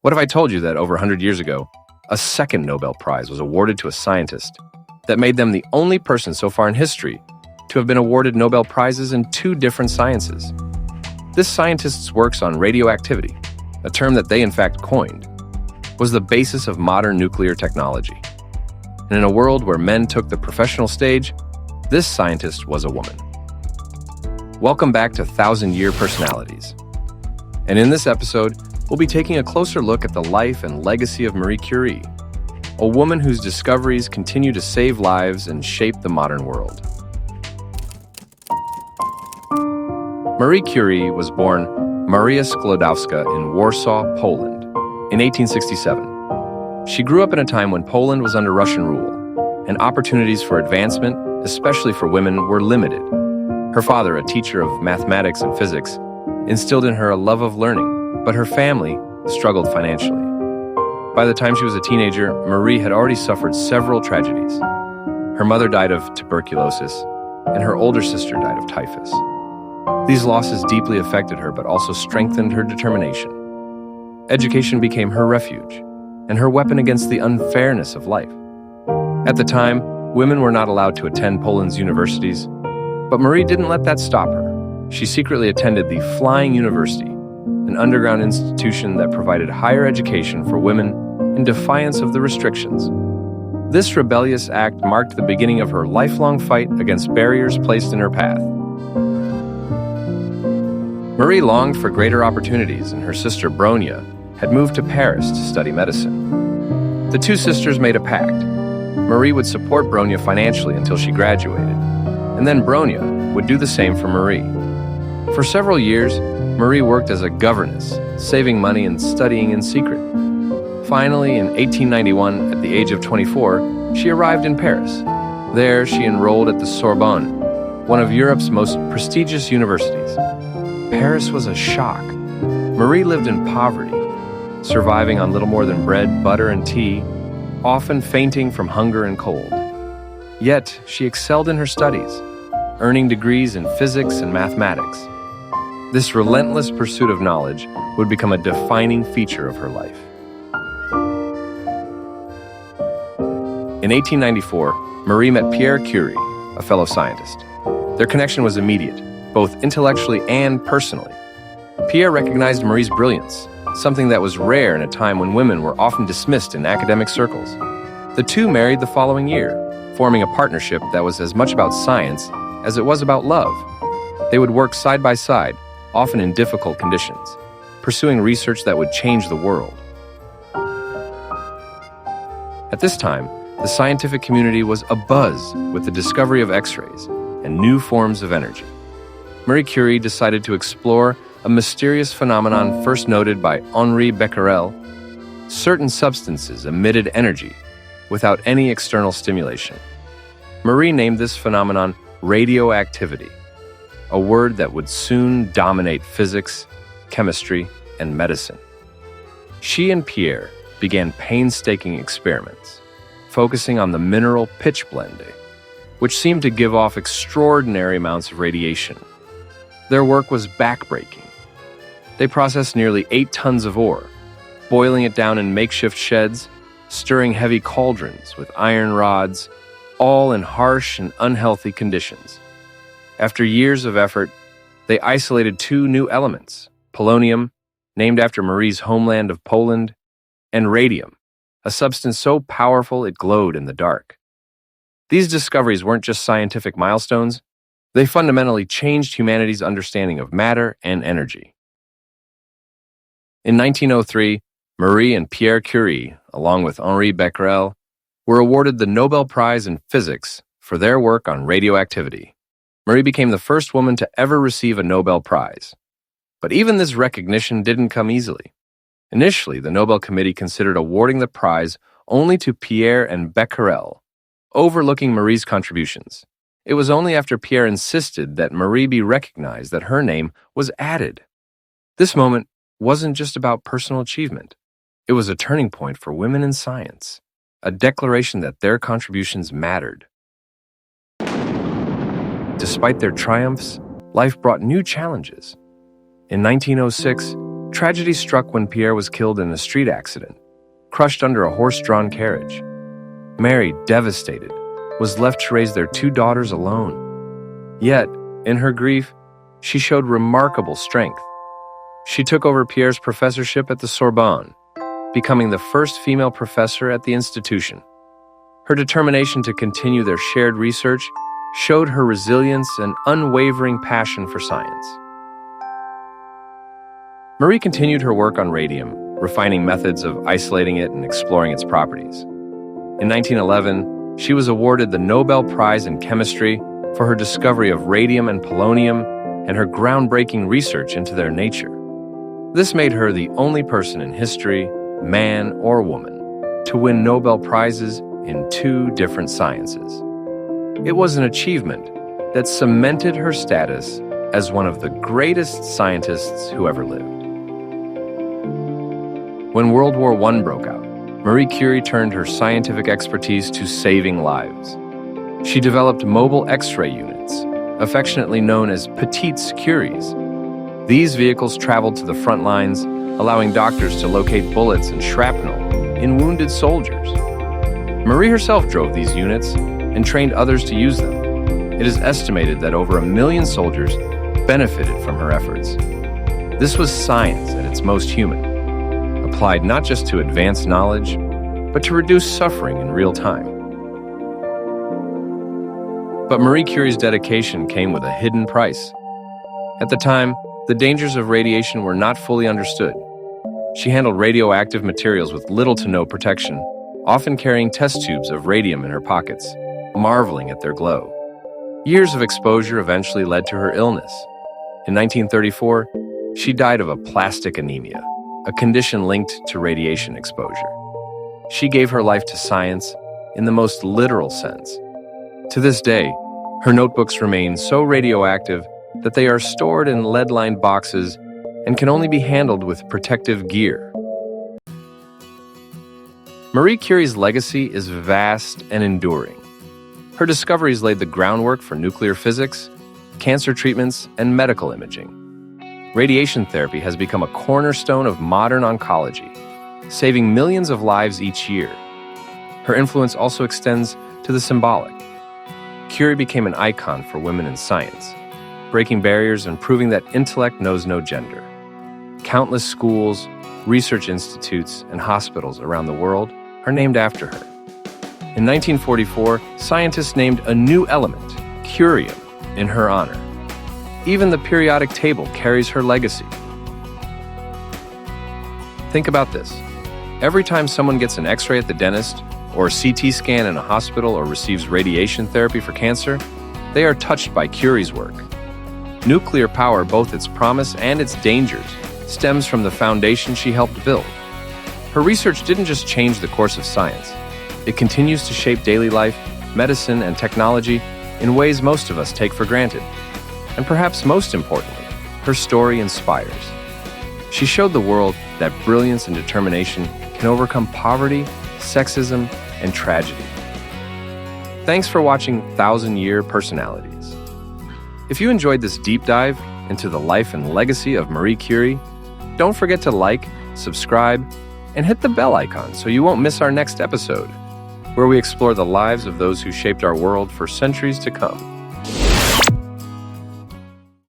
What if I told you that over 100 years ago, a second Nobel Prize was awarded to a scientist that made them the only person so far in history to have been awarded Nobel Prizes in two different sciences? This scientist's works on radioactivity, a term that they in fact coined, was the basis of modern nuclear technology. And in a world where men took the professional stage, this scientist was a woman. Welcome back to 1,000-Year Personalities. And in this episode, we'll be taking a closer look at the life and legacy of Marie Curie, a woman whose discoveries continue to save lives and shape the modern world. Marie Curie was born Maria Sklodowska in Warsaw, Poland, in 1867. She grew up in a time when Poland was under Russian rule, and opportunities for advancement, especially for women, were limited. Her father, a teacher of mathematics and physics, instilled in her a love of learning, but her family struggled financially. By the time she was a teenager, Marie had already suffered several tragedies. Her mother died of tuberculosis, and her older sister died of typhus. These losses deeply affected her, but also strengthened her determination. Education became her refuge, and her weapon against the unfairness of life. At the time, women were not allowed to attend Poland's universities, but Marie didn't let that stop her. She secretly attended the Flying University, an underground institution that provided higher education for women in defiance of the restrictions. This rebellious act marked the beginning of her lifelong fight against barriers placed in her path. Marie longed for greater opportunities, and her sister Bronia had moved to Paris to study medicine. The two sisters made a pact. Marie would support Bronia financially until she graduated, and then Bronia would do the same for Marie. For several years, Marie worked as a governess, saving money and studying in secret. Finally, in 1891, at the age of 24, she arrived in Paris. There, she enrolled at the Sorbonne, one of Europe's most prestigious universities. Paris was a shock. Marie lived in poverty, surviving on little more than bread, butter, and tea, often fainting from hunger and cold. Yet, she excelled in her studies, earning degrees in physics and mathematics. This relentless pursuit of knowledge would become a defining feature of her life. In 1894, Marie met Marie Curie, a fellow scientist. Their connection was immediate, both intellectually and personally. Pierre recognized Marie's brilliance, something that was rare in a time when women were often dismissed in academic circles. The two married the following year, forming a partnership that was as much about science as it was about love. They would work side by side, often in difficult conditions, pursuing research that would change the world. At this time, the scientific community was abuzz with the discovery of X-rays and new forms of energy. Marie Curie decided to explore a mysterious phenomenon first noted by Henri Becquerel. Certain substances emitted energy without any external stimulation. Marie named this phenomenon radioactivity, a word that would soon dominate physics, chemistry, and medicine. She and Pierre began painstaking experiments, focusing on the mineral pitchblende, which seemed to give off extraordinary amounts of radiation. Their work was backbreaking. They processed nearly 8 tons of ore, boiling it down in makeshift sheds, stirring heavy cauldrons with iron rods, all in harsh and unhealthy conditions. After years of effort, they isolated 2 new elements, polonium, named after Marie's homeland of Poland, and radium, a substance so powerful it glowed in the dark. These discoveries weren't just scientific milestones, they fundamentally changed humanity's understanding of matter and energy. In 1903, Marie and Pierre Curie, along with Henri Becquerel, were awarded the Nobel Prize in Physics for their work on radioactivity. Marie became the first woman to ever receive a Nobel Prize. But even this recognition didn't come easily. Initially, the Nobel Committee considered awarding the prize only to Pierre and Becquerel, overlooking Marie's contributions. It was only after Pierre insisted that Marie be recognized that her name was added. This moment wasn't just about personal achievement. It was a turning point for women in science, a declaration that their contributions mattered. Despite their triumphs, life brought new challenges. In 1906, Tragedy struck when Pierre was killed in a street accident, crushed under a horse-drawn carriage. Marie, devastated, was left to raise their 2 daughters alone. Yet, in her grief, she showed remarkable strength. She took over Pierre's professorship at the Sorbonne, becoming the first female professor at the institution. Her determination to continue their shared research showed her resilience and unwavering passion for science. Marie continued her work on radium, refining methods of isolating it and exploring its properties. In 1911, she was awarded the Nobel Prize in Chemistry for her discovery of radium and polonium and her groundbreaking research into their nature. This made her the only person in history, man or woman, to win Nobel Prizes in 2 different sciences. It was an achievement that cemented her status as one of the greatest scientists who ever lived. When World War I broke out, Marie Curie turned her scientific expertise to saving lives. She developed mobile X-ray units, affectionately known as Petites Curies. These vehicles traveled to the front lines, allowing doctors to locate bullets and shrapnel in wounded soldiers. Marie herself drove these units and trained others to use them. It is estimated that over 1 million soldiers benefited from her efforts. This was science at its most human, applied not just to advance knowledge, but to reduce suffering in real time. But Marie Curie's dedication came with a hidden price. At the time, the dangers of radiation were not fully understood. She handled radioactive materials with little to no protection, often carrying test tubes of radium in her pockets, marveling at their glow. Years of exposure eventually led to her illness. In 1934, she died of aplastic anemia, a condition linked to radiation exposure. She gave her life to science in the most literal sense. To this day, her notebooks remain so radioactive that they are stored in lead-lined boxes and can only be handled with protective gear. Marie Curie's legacy is vast and enduring. Her discoveries laid the groundwork for nuclear physics, cancer treatments, and medical imaging. Radiation therapy has become a cornerstone of modern oncology, saving millions of lives each year. Her influence also extends to the symbolic. Curie became an icon for women in science, breaking barriers and proving that intellect knows no gender. Countless schools, research institutes, and hospitals around the world are named after her. In 1944, scientists named a new element, curium, in her honor. Even the periodic table carries her legacy. Think about this. Every time someone gets an X-ray at the dentist, or a CT scan in a hospital, or receives radiation therapy for cancer, they are touched by Curie's work. Nuclear power, both its promise and its dangers, stems from the foundation she helped build. Her research didn't just change the course of science. It continues to shape daily life, medicine, and technology in ways most of us take for granted. And perhaps most importantly, her story inspires. She showed the world that brilliance and determination can overcome poverty, sexism, and tragedy. Thanks for watching 1,000-Year Personalities. If you enjoyed this deep dive into the life and legacy of Marie Curie, don't forget to like, subscribe, and hit the bell icon so you won't miss our next episode, where we explore the lives of those who shaped our world for centuries to come.